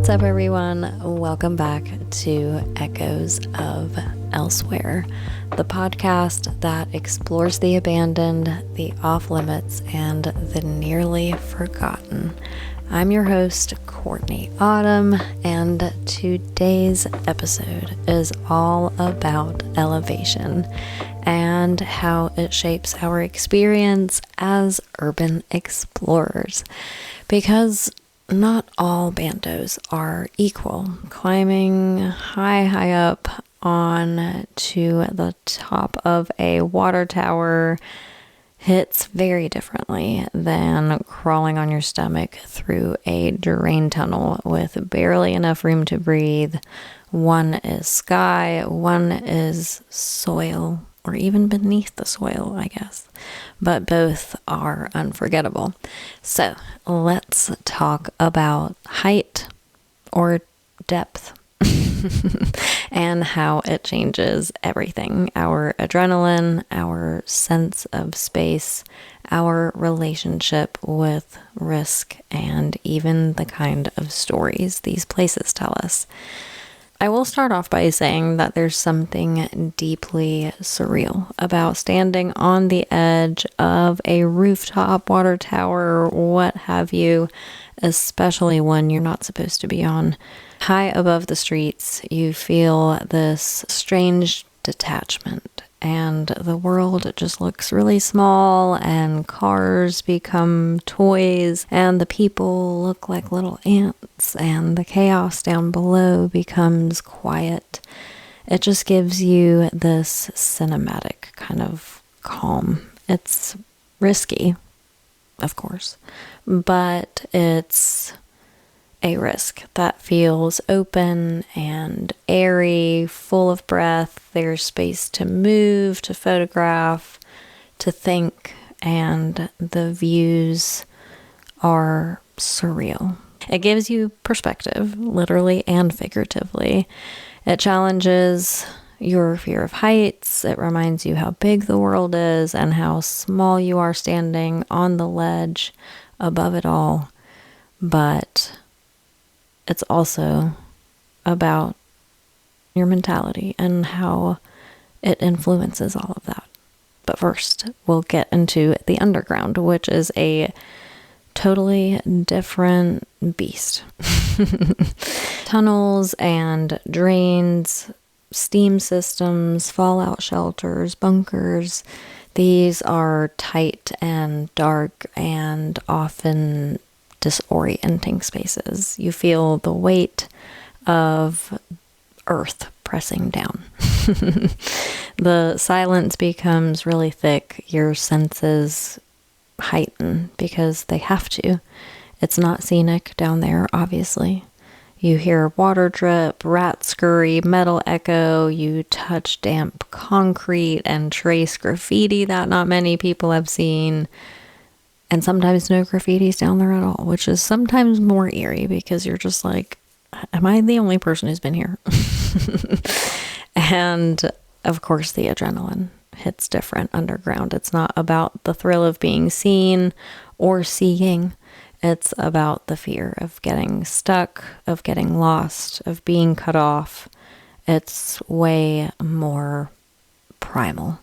What's up, everyone? Welcome back to Echoes of Elsewhere, the podcast that explores the abandoned, the off-limits, and the nearly forgotten. I'm your host, Courtney Autumn, and today's episode is all about elevation and how it shapes our experience as urban explorers. Because not all bandos are equal. Climbing high up on to the top of a water tower hits very differently than crawling on your stomach through a drain tunnel with barely enough room to breathe. One is sky, one is soil, or even beneath the soil, I guess. But both are unforgettable. So let's talk about height or depth and how it changes everything. Our adrenaline, our sense of space, our relationship with risk, and even the kind of stories these places tell us. I will start off by saying that there's something deeply surreal about standing on the edge of a rooftop, water tower, what have you, especially when you're not supposed to be on. High above the streets, you feel this strange detachment, and the world just looks really small, and cars become toys, and the people look like little ants, and the chaos down below becomes quiet. It just gives you this cinematic kind of calm. It's risky, of course, but it's a risk that feels open and airy, full of breath. There's space to move, to photograph, to think, and the views are surreal. It gives you perspective, literally and figuratively. It challenges your fear of heights. It reminds you how big the world is and how small you are standing on the ledge above it all. But it's also about your mentality and how it influences all of that. But first, we'll get into the underground, which is a totally different beast. Tunnels and drains, steam systems, fallout shelters, bunkers. These are tight and dark and often disorienting spaces. You feel the weight of earth pressing down. The silence becomes really thick. Your senses heighten because they have to. It's not scenic down there, obviously. You hear water drip, rat scurry, metal echo. You touch damp concrete and trace graffiti that not many people have seen. And sometimes no graffitis down there at all, which is sometimes more eerie because you're just like, am I the only person who's been here? And of course, the adrenaline hits different underground. It's not about the thrill of being seen or seeing. It's about the fear of getting stuck, of getting lost, of being cut off. It's way more primal.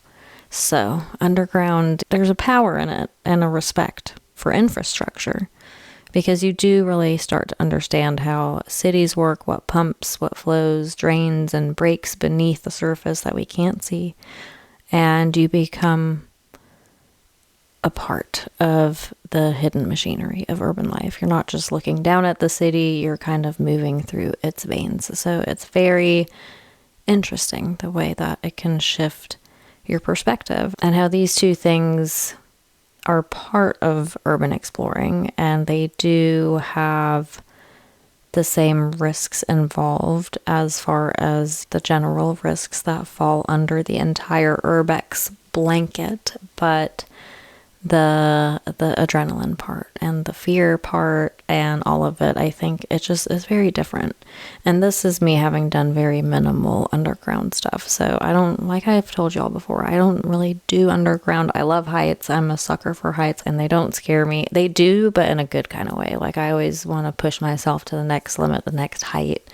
So, underground, there's a power in it and a respect for infrastructure because you do really start to understand how cities work, what pumps, what flows, drains, and breaks beneath the surface that we can't see. And you become a part of the hidden machinery of urban life. You're not just looking down at the city, you're kind of moving through its veins. So, it's very interesting the way that it can shift your perspective and how these two things are part of urban exploring, and they do have the same risks involved as far as the general risks that fall under the entire urbex blanket, but the adrenaline part and the fear part and all of it. I think it just is very different. And this is me having done very minimal underground stuff. So I don't, like I've told y'all before, I don't really do underground. I love heights. I'm a sucker for heights and they don't scare me. They do, but in a good kind of way. Like I always want to push myself to the next limit, the next height.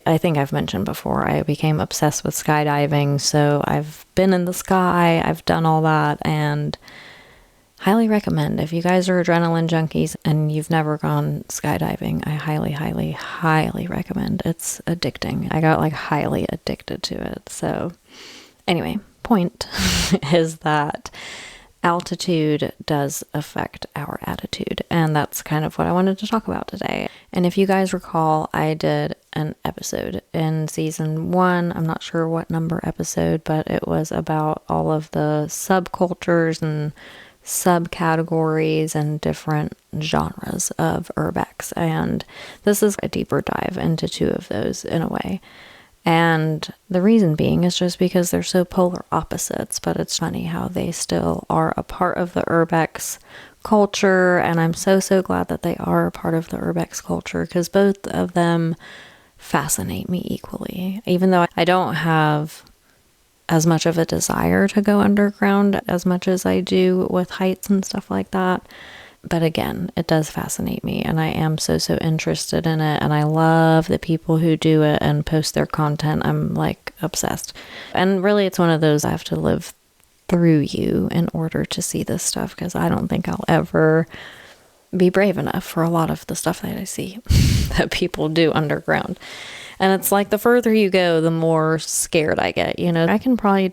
I think I've mentioned before, I became obsessed with skydiving. So I've been in the sky, I've done all that, and highly recommend. If you guys are adrenaline junkies and you've never gone skydiving, I highly, highly, highly recommend. It's addicting. I got like highly addicted to it. So anyway, point is that altitude does affect our attitude. And that's kind of what I wanted to talk about today. And if you guys recall, I did an episode in season 1. I'm not sure what number episode, but it was about all of the subcultures and subcategories and different genres of urbex. And this is a deeper dive into 2 of those in a way. And the reason being is just because they're so polar opposites, but it's funny how they still are a part of the urbex culture. And I'm so glad that they are a part of the urbex culture, because both of them fascinate me equally. Even though I don't have as much of a desire to go underground as much as I do with heights and stuff like that. But again, it does fascinate me, and I am so interested in it, and I love the people who do it and post their content. I'm like obsessed. And really, it's one of those I have to live through you in order to see this stuff, because I don't think I'll ever be brave enough for a lot of the stuff that I see that people do underground. And it's like the further you go, the more scared I get. You know, I can probably,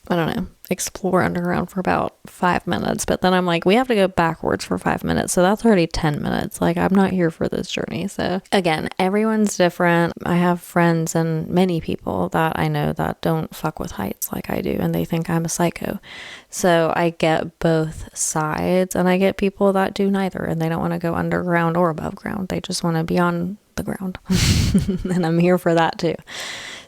I don't know, explore underground for about 5 minutes, but then I'm like, we have to go backwards for 5 minutes. So that's already 10 minutes. Like, I'm not here for this journey. So again, everyone's different. I have friends and many people that I know that don't fuck with heights like I do, and they think I'm a psycho. So I get both sides, and I get people that do neither, and they don't want to go underground or above ground. They just want to be on the ground. And I'm here for that too.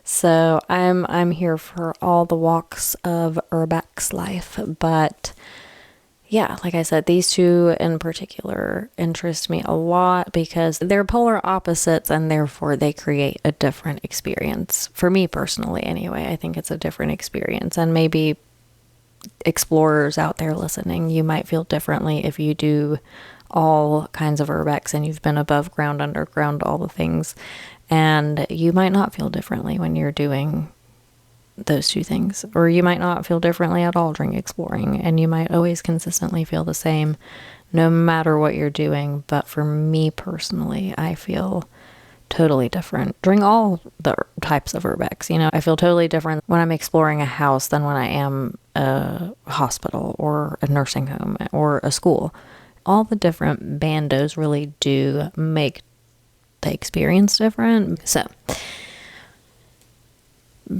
So I'm here for all the walks of urbex life. But yeah, like I said, these 2 in particular interest me a lot because they're polar opposites, and therefore they create a different experience. For me personally, anyway, I think it's a different experience. And maybe explorers out there listening, you might feel differently if you do all kinds of urbex and you've been above ground, underground, all the things. And you might not feel differently when you're doing those 2 things, or you might not feel differently at all during exploring, and you might always consistently feel the same no matter what you're doing. But for me personally, I feel totally different during all the types of urbex. You know, I feel totally different when I'm exploring a house than when I am a hospital or a nursing home or a school. All the different bandos really do make the experience different. So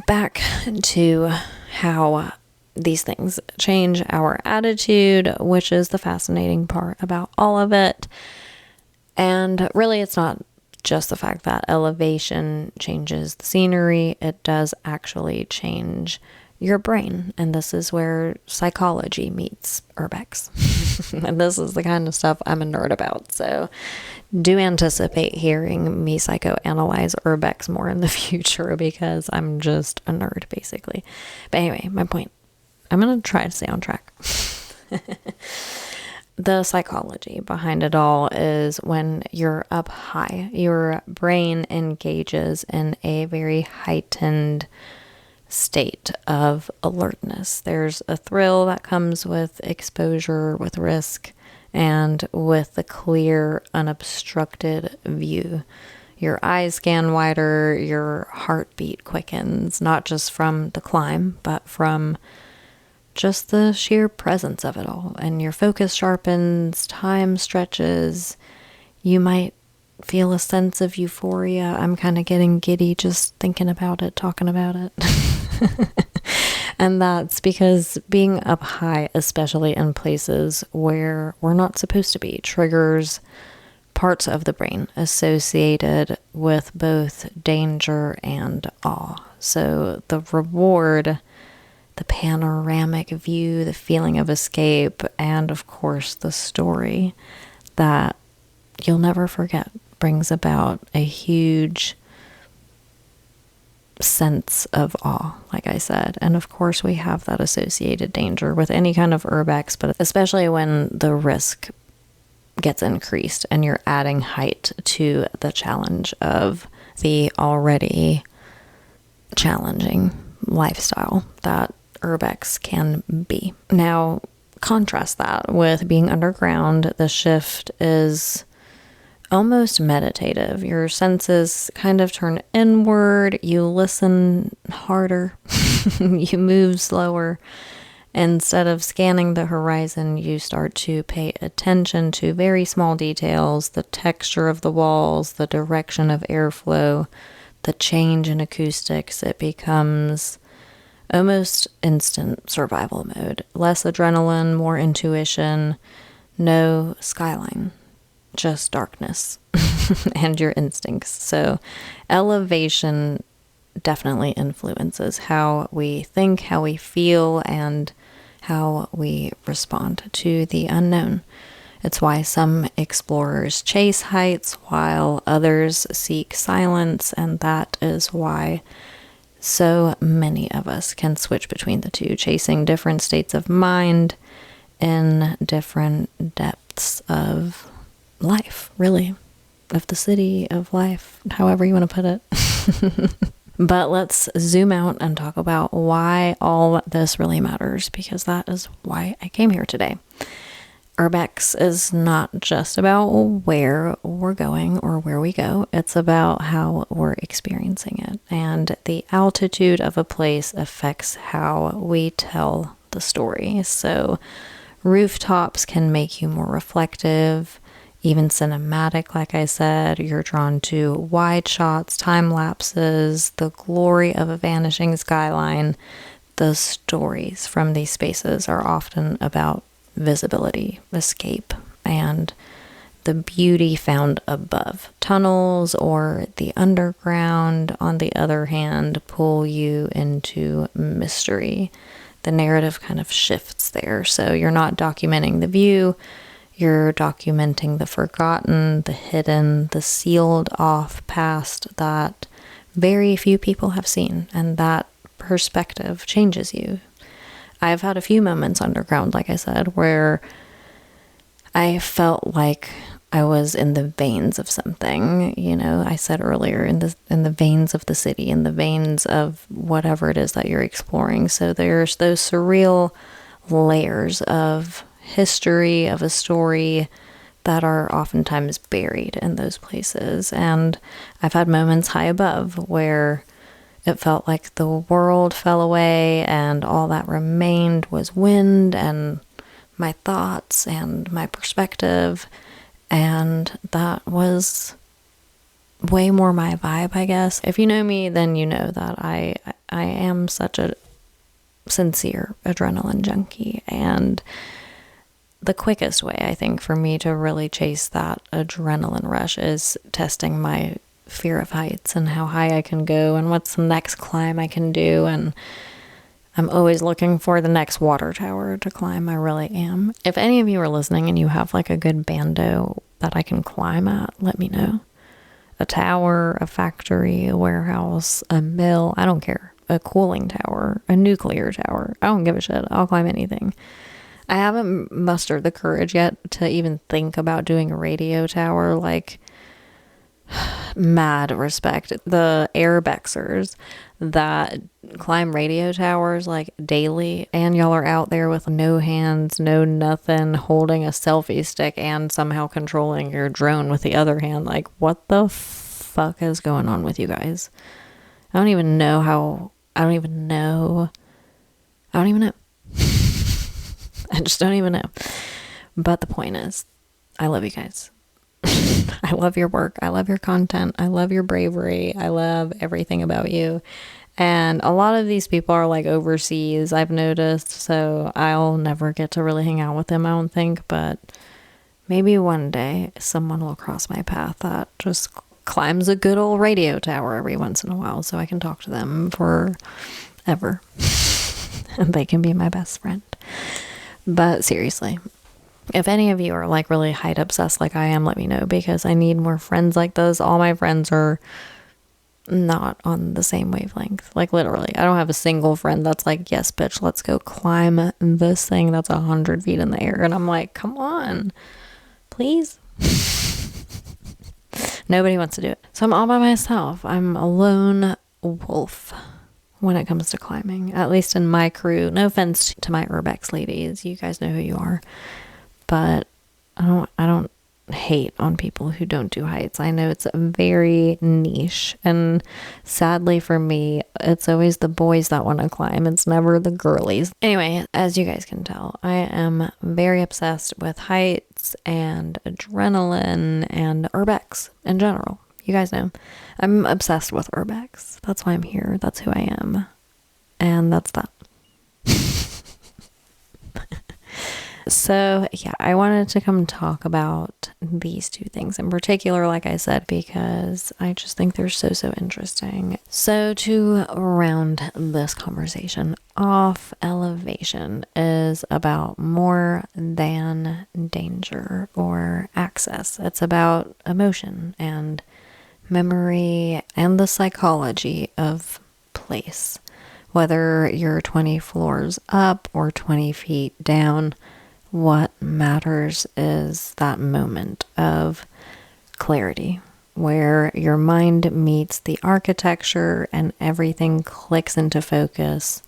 back to how these things change our attitude, which is the fascinating part about all of it. And really, it's not just the fact that elevation changes the scenery. It does actually change your brain. And this is where psychology meets urbex. And this is the kind of stuff I'm a nerd about. So do anticipate hearing me psychoanalyze urbex more in the future, because I'm just a nerd, basically. But anyway, my point. I'm going to try to stay on track. The psychology behind it all is when you're up high, your brain engages in a very heightened state of alertness. There's a thrill that comes with exposure, with risk, and with the clear, unobstructed view. Your eyes scan wider, your heartbeat quickens, not just from the climb, but from just the sheer presence of it all. And your focus sharpens, time stretches. You might feel a sense of euphoria. I'm kind of getting giddy just thinking about it, talking about it. And that's because being up high, especially in places where we're not supposed to be, triggers parts of the brain associated with both danger and awe. So the the panoramic view, the feeling of escape, and of course the story that you'll never forget brings about a huge sense of awe, like I said. And of course we have that associated danger with any kind of urbex, but especially when the risk gets increased and you're adding height to the challenge of the already challenging lifestyle that urbex can be. Now, contrast that with being underground. The shift is almost meditative. Your senses kind of turn inward. You listen harder. You move slower. Instead of scanning the horizon, you start to pay attention to very small details, the texture of the walls, the direction of airflow, the change in acoustics. It becomes almost instant survival mode. Less adrenaline, more intuition, no skyline, just darkness and your instincts. So elevation definitely influences how we think, how we feel, and how we respond to the unknown. It's why some explorers chase heights while others seek silence, and that is why so many of us can switch between the two, chasing different states of mind in different depths of life, really, of the city, of life, however you want to put it. But let's zoom out and talk about why all this really matters, because that is why I came here today. Urbex is not just about where we're going or where we go. It's about how we're experiencing it. And the altitude of a place affects how we tell the story. So rooftops can make you more reflective, even cinematic, like I said. You're drawn to wide shots, time lapses, the glory of a vanishing skyline. The stories from these spaces are often about visibility, escape, and the beauty found above. Tunnels or the underground, on the other hand, pull you into mystery. The narrative kind of shifts there. So you're not documenting the view, you're documenting the forgotten, the hidden, the sealed off past that very few people have seen, and that perspective changes you. I've had a few moments underground, like I said, where I felt like I was in the veins of something. You know, I said earlier, in the veins of the city, in the veins of whatever it is that you're exploring. So there's those surreal layers of history, of a story that are oftentimes buried in those places. And I've had moments high above where it felt like the world fell away and all that remained was wind and my thoughts and my perspective. And that was way more my vibe, I guess. If you know me, then you know that I am such a sincere adrenaline junkie. And the quickest way, I think, for me to really chase that adrenaline rush is testing my fear of heights and how high I can go and what's the next climb I can do. And I'm always looking for the next water tower to climb. I really am. If any of you are listening and you have like a good bando that I can climb at, let me know. A tower, a factory, a warehouse, a mill, I don't care. A cooling tower, a nuclear tower. I don't give a shit. I'll climb anything. I haven't mustered the courage yet to even think about doing a radio tower. Like, mad respect. The airbexers that climb radio towers like daily, and y'all are out there with no hands, no nothing, holding a selfie stick and somehow controlling your drone with the other hand. Like, what the fuck is going on with you guys? I don't even know. I just don't even know. But the point is, I love you guys. I love your work. I love your content. I love your bravery. I love everything about you. And a lot of these people are like overseas, I've noticed. So I'll never get to really hang out with them, I don't think. But maybe one day someone will cross my path that just climbs a good old radio tower every once in a while so I can talk to them forever. They can be my best friend. But seriously, if any of you are like really height obsessed like I am, let me know, because I need more friends like this. All my friends are not on the same wavelength. Like literally, I don't have a single friend that's like, yes, bitch, let's go climb this thing that's 100 feet in the air. And I'm like, come on, please. Nobody wants to do it. So I'm all by myself. I'm a lone wolf when it comes to climbing, at least in my crew. No offense to my urbex ladies. You guys know who you are. But I don't hate on people who don't do heights. I know it's very niche, and sadly for me, it's always the boys that want to climb. It's never the girlies. Anyway, as you guys can tell, I am very obsessed with heights and adrenaline and urbex in general. You guys know I'm obsessed with urbex. That's why I'm here. That's who I am. And that's that. So yeah, I wanted to come talk about these two things in particular, like I said, because I just think they're so interesting. So to round this conversation off, elevation is about more than danger or access. It's about emotion and memory and the psychology of place. Whether you're 20 floors up or 20 feet down, what matters is that moment of clarity where your mind meets the architecture and everything clicks into focus.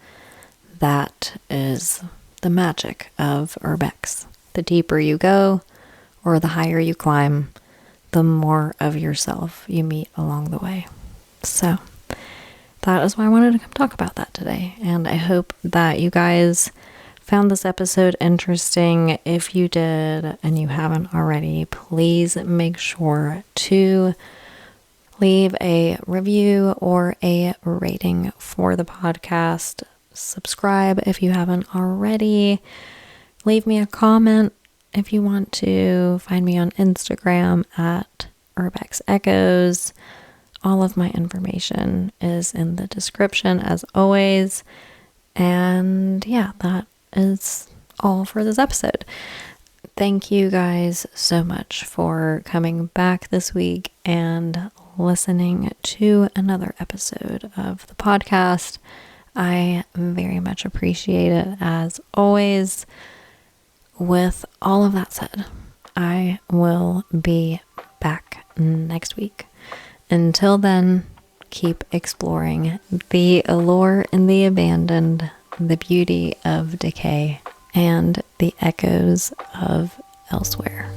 That is the magic of urbex. The deeper you go or the higher you climb, the more of yourself you meet along the way. So that is why I wanted to come talk about that today. And I hope that you guys found this episode interesting. If you did and you haven't already, please make sure to leave a review or a rating for the podcast. Subscribe if you haven't already. Leave me a comment if you want to. Find me on Instagram at Urbex Echoes. All of my information is in the description as always. And yeah, that is all for this episode. Thank you guys so much for coming back this week and listening to another episode of the podcast. I very much appreciate it as always. With all of that said, I will be back next week. Until then, keep exploring the allure in the abandoned, the beauty of decay, and the echoes of elsewhere.